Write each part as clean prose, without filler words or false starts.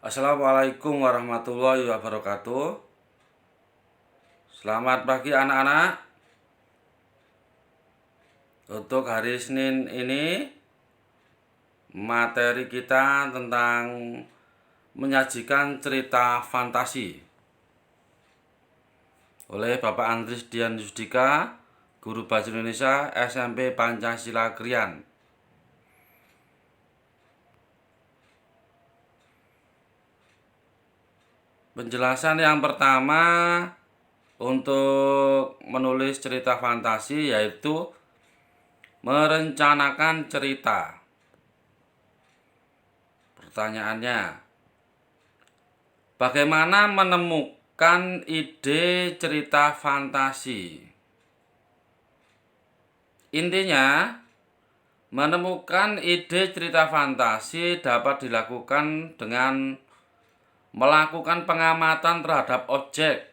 Assalamualaikum warahmatullahi wabarakatuh. Selamat pagi anak-anak. Untuk hari Senin ini materi kita tentang menyajikan cerita fantasi oleh Bapak Andris Dian Yusdika, Guru Bahasa Indonesia SMP Pancasila Krian. Penjelasan yang pertama untuk menulis cerita fantasi yaitu merencanakan cerita. Pertanyaannya, bagaimana menemukan ide cerita fantasi? Intinya, menemukan ide cerita fantasi dapat dilakukan dengan melakukan pengamatan terhadap objek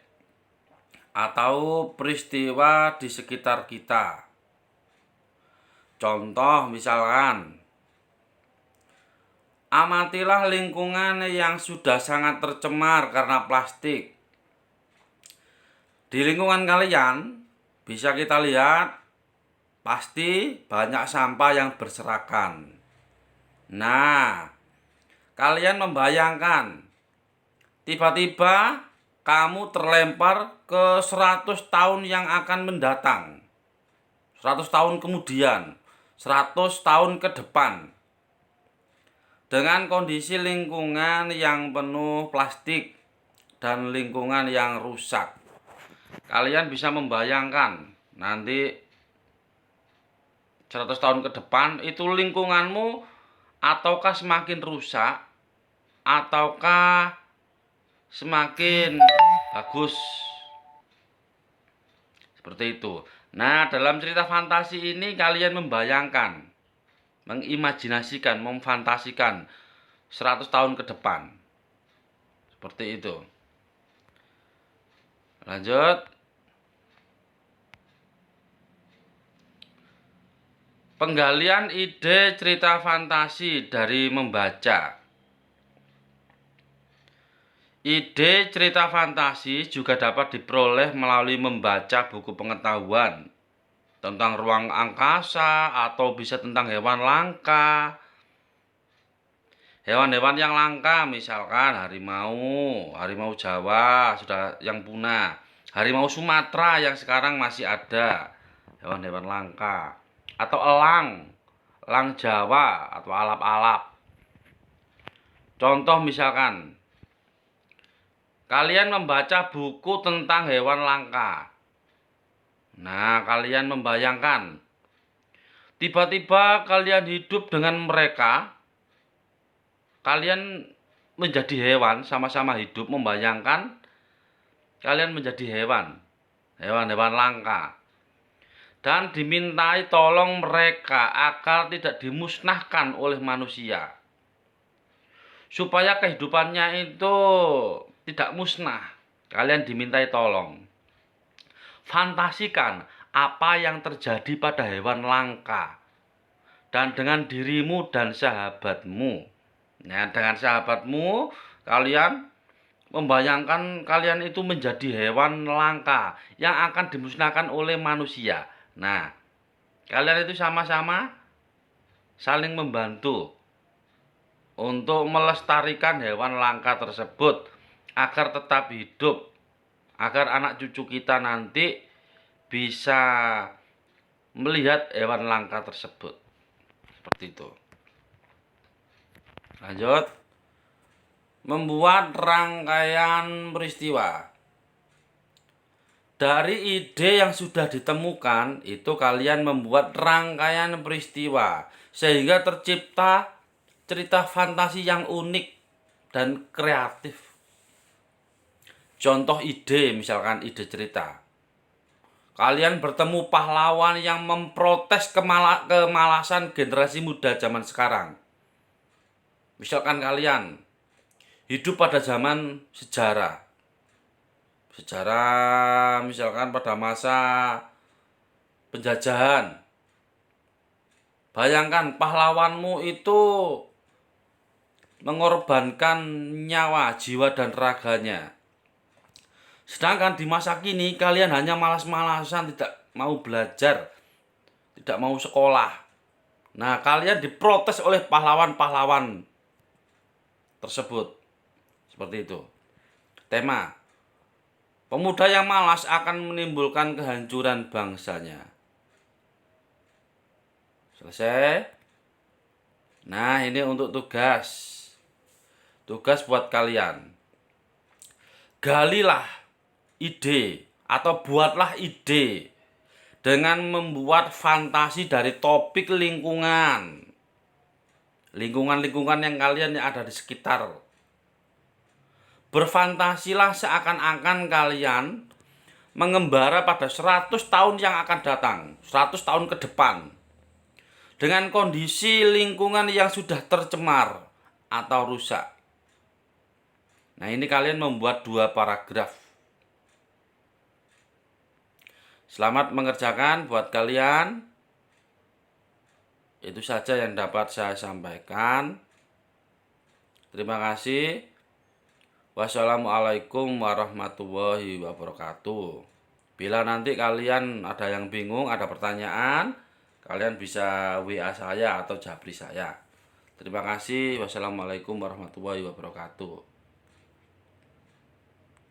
atau peristiwa di sekitar kita. Contoh misalkan, amatilah lingkungan yang sudah sangat tercemar karena plastik. Di lingkungan kalian bisa kita lihat pasti banyak sampah yang berserakan. Nah, kalian membayangkan tiba-tiba kamu terlempar ke 100 tahun yang akan mendatang. 100 tahun kemudian, 100 tahun ke depan. Dengan kondisi lingkungan yang penuh plastik dan lingkungan yang rusak. Kalian bisa membayangkan nanti 100 tahun ke depan itu lingkunganmu ataukah semakin rusak ataukah semakin bagus. Seperti itu. Nah, dalam cerita fantasi ini kalian membayangkan, mengimajinasikan, memfantasikan 100 tahun ke depan. Seperti itu. Lanjut. Penggalian ide cerita fantasi dari membaca. Ide cerita fantasi juga dapat diperoleh melalui membaca buku pengetahuan tentang ruang angkasa atau bisa tentang hewan langka. Hewan-hewan yang langka misalkan harimau Jawa sudah yang punah, harimau Sumatera yang sekarang masih ada, hewan-hewan langka. Atau elang Jawa atau alap-alap. Contoh misalkan, kalian membaca buku tentang hewan langka. Nah, kalian membayangkan tiba-tiba kalian hidup dengan mereka. Kalian menjadi hewan, sama-sama hidup, membayangkan kalian menjadi hewan-hewan langka. Dan dimintai tolong mereka agar tidak dimusnahkan oleh manusia. Supaya kehidupannya itu tidak musnah, kalian dimintai tolong. Fantasikan apa yang terjadi pada hewan langka dan dengan dirimu dan sahabatmu. Nah, dengan sahabatmu kalian membayangkan kalian itu menjadi hewan langka yang akan dimusnahkan oleh manusia. Nah, kalian itu sama-sama saling membantu untuk melestarikan hewan langka tersebut agar tetap hidup, agar anak cucu kita nanti bisa melihat hewan langka tersebut. Seperti itu. Lanjut. Membuat rangkaian peristiwa. Dari ide yang sudah ditemukan, itu kalian membuat rangkaian peristiwa sehingga tercipta cerita fantasi yang unik dan kreatif. Contoh ide, misalkan ide cerita. Kalian bertemu pahlawan yang memprotes kemalasan generasi muda zaman sekarang. Misalkan kalian hidup pada zaman sejarah. Sejarah misalkan pada masa penjajahan. Bayangkan pahlawanmu itu mengorbankan nyawa, jiwa, dan raganya. Sedangkan di masa kini kalian hanya malas-malasan, tidak mau belajar, tidak mau sekolah. Nah, kalian diprotes oleh pahlawan-pahlawan tersebut. Seperti itu. Tema: pemuda yang malas akan menimbulkan kehancuran bangsanya. Selesai. Nah, ini untuk tugas. Tugas buat kalian. Galilah ide atau buatlah ide dengan membuat fantasi dari topik lingkungan. Lingkungan-lingkungan yang kalian yang ada di sekitar. Berfantasilah seakan-akan kalian mengembara pada 100 tahun yang akan datang, 100 tahun ke depan. Dengan kondisi lingkungan yang sudah tercemar atau rusak. Nah, ini kalian membuat 2 paragraf. Selamat mengerjakan buat kalian. Itu saja yang dapat saya sampaikan. Terima kasih. Wassalamualaikum warahmatullahi wabarakatuh. Bila nanti kalian ada yang bingung, ada pertanyaan, kalian bisa WA saya atau japri saya. Terima kasih. Wassalamualaikum warahmatullahi wabarakatuh.